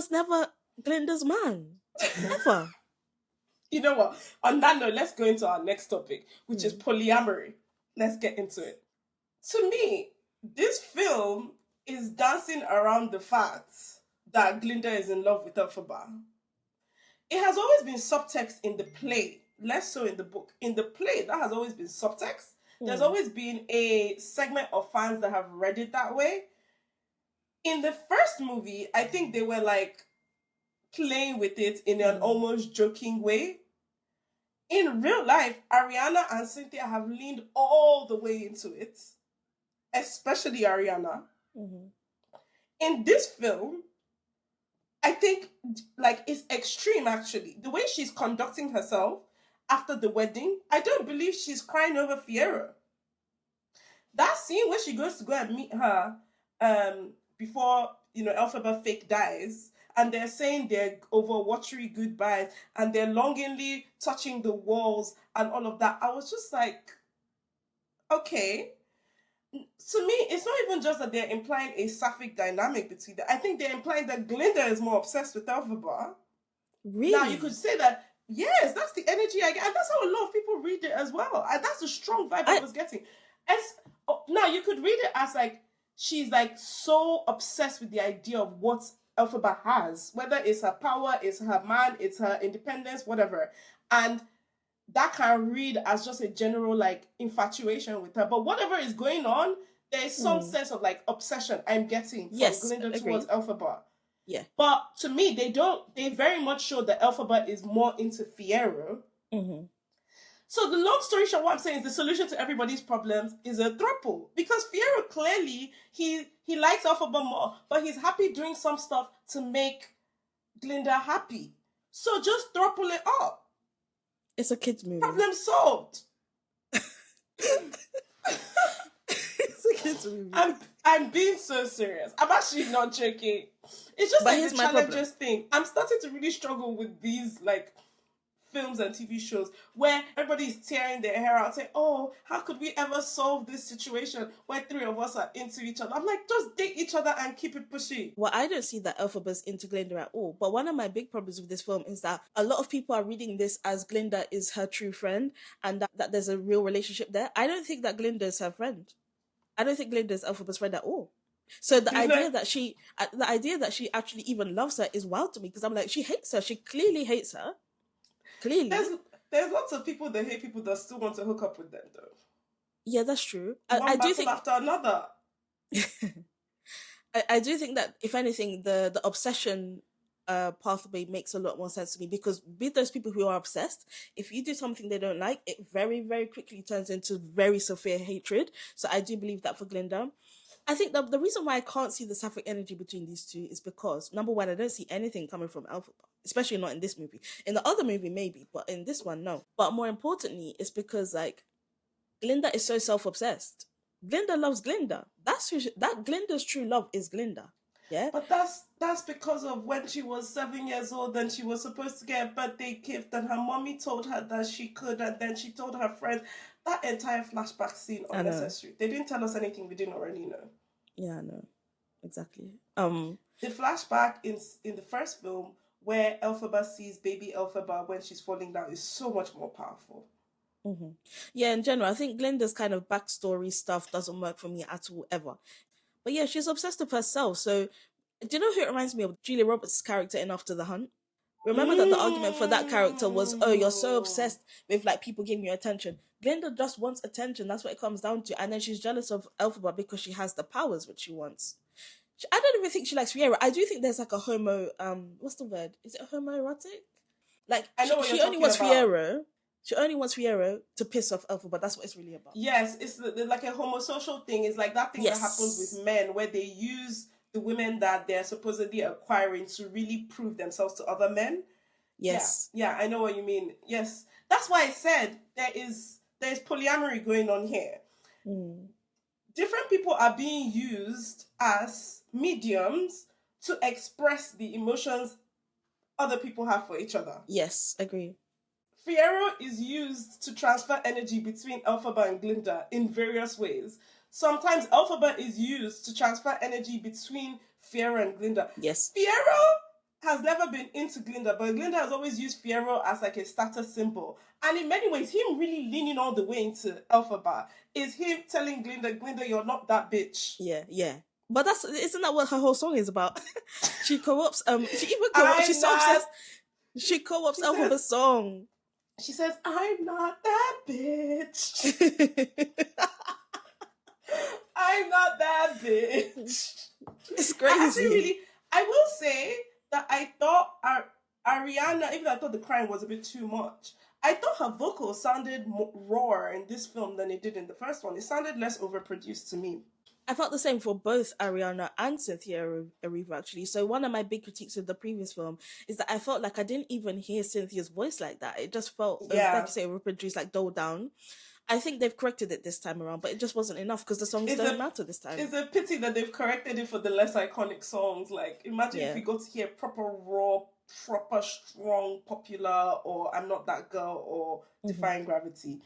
was never Glinda's man. Never. You know what? On that note, let's go into our next topic, which is polyamory. Let's get into it. To me, this film is dancing around the fact that Glinda is in love with Elphaba. It has always been subtext in the play, less so in the book. In the play, that has always been subtext. There's always been a segment of fans that have read it that way. In the first movie, I think they were like playing with it in an almost joking way. In real life, Ariana and Cynthia have leaned all the way into it, especially Ariana. In this film, I think like it's extreme actually. The way she's conducting herself after the wedding, I don't believe she's crying over Fiyero. That scene where she goes to go and meet her before, Elphaba fake dies, and they're saying their over watery goodbyes, and they're longingly touching the walls and all of that. I was just like, okay. To me, it's not even just that they're implying a sapphic dynamic between them. I think they're implying that Glinda is more obsessed with Elphaba. Really? Now, you could say that, yes, that's the energy I get. And that's how a lot of people read it as well. And that's the strong vibe I was getting. Now, you could read it as like, she's like so obsessed with the idea of what Elphaba has, whether it's her power, it's her man, it's her independence, whatever. And that can read as just a general like infatuation with her. But whatever is going on, there's some sense of like obsession I'm getting from Glinda towards Elphaba. Yeah. But to me, they very much show that Elphaba is more into Fiyero. So the long story short, what I'm saying is the solution to everybody's problems is a throuple. Because Fiyero clearly, he likes Elphaba more, but he's happy doing some stuff to make Glinda happy. So just throuple it up. It's a kid's movie. Problem solved. It's a kid's movie. I'm being so serious. I'm actually not joking. It's just like the challenges thing. I'm starting to really struggle with these like films and TV shows where everybody's tearing their hair out saying, oh, how could we ever solve this situation where three of us are into each other? I'm like, just date each other and keep it pushy. Well, I don't see that Elphaba's into Glinda at all. But one of my big problems with this film is that a lot of people are reading this as Glinda is her true friend and that there's a real relationship there. I don't think that Glinda is her friend. I don't think Glinda is Elphaba's friend at all. So the idea that she actually even loves her is wild to me because I'm like, she hates her. She clearly hates her. Clearly. There's lots of people that hate people that still want to hook up with them, though. Yeah, that's true. I do think after another. I do think that if anything, the obsession pathway makes a lot more sense to me because with those people who are obsessed, if you do something they don't like, it very, very quickly turns into very severe hatred. So I do believe that for Glinda. I think the reason why I can't see the sapphic energy between these two is because, number one, I don't see anything coming from Elphaba, especially not in this movie. In the other movie, maybe, but in this one, no. But more importantly, it's because, like, Glinda is so self-obsessed. Glinda loves Glinda. That Glinda's true love is Glinda. Yeah? But that's because of when she was 7 years old and she was supposed to get a birthday gift and her mommy told her that she could and then she told her friends. That entire flashback scene unnecessary. They didn't tell us anything we didn't already know. Yeah, I know. Exactly. The flashback in the first film where Elphaba sees baby Elphaba when she's falling down is so much more powerful. Yeah, in general, I think Glinda's kind of backstory stuff doesn't work for me at all, ever. But yeah, she's obsessed with herself. So, do you know who it reminds me of? Julia Roberts' character in After the Hunt. Remember that the argument for that character was, oh, you're so obsessed with like people giving you attention. Glinda just wants attention. That's what it comes down to. And then she's jealous of Elphaba because she has the powers which she wants. I don't even think she likes Fiyero. I do think there's like a what's the word? Is it homoerotic? Like, I know she only wants Fiyero. She only wants Fiyero to piss off Elphaba. That's what it's really about. Yes, it's like a homosocial thing. It's like that thing that happens with men where they use the women that they're supposedly acquiring to really prove themselves to other men. Yes. Yeah, I know what you mean. Yes. That's why I said there's polyamory going on here. Different people are being used as mediums to express the emotions other people have for each other. Yes, agree. Fiyero is used to transfer energy between Elphaba and Glinda in various ways. Sometimes Elphaba is used to transfer energy between Fiyero and Glinda. Yes. Fiyero has never been into Glinda, but Glinda has always used Fierro as like a status symbol. And in many ways, him really leaning all the way into Elphaba is him telling Glinda, Glinda, you're not that bitch. Yeah. But isn't that what her whole song is about? She co-ops, she even co-ops, she's so obsessed. She co-ops Elphaba's song. She says, I'm not that bitch. I'm not that bitch. It's crazy. I will say that I thought Ariana, even though I thought the crying was a bit too much, I thought her vocals sounded more raw in this film than it did in the first one. It sounded less overproduced to me. I felt the same for both Ariana and Cynthia Erivo, actually. So one of my big critiques of the previous film is that I felt like I didn't even hear Cynthia's voice like that. It just felt, like you say, overproduced, like doled down. I think they've corrected it this time around, but it just wasn't enough because the songs don't matter this time. It's a pity that they've corrected it for the less iconic songs. Like, imagine if we got to hear proper raw, proper strong, popular, or I'm Not That Girl, or Defying Gravity.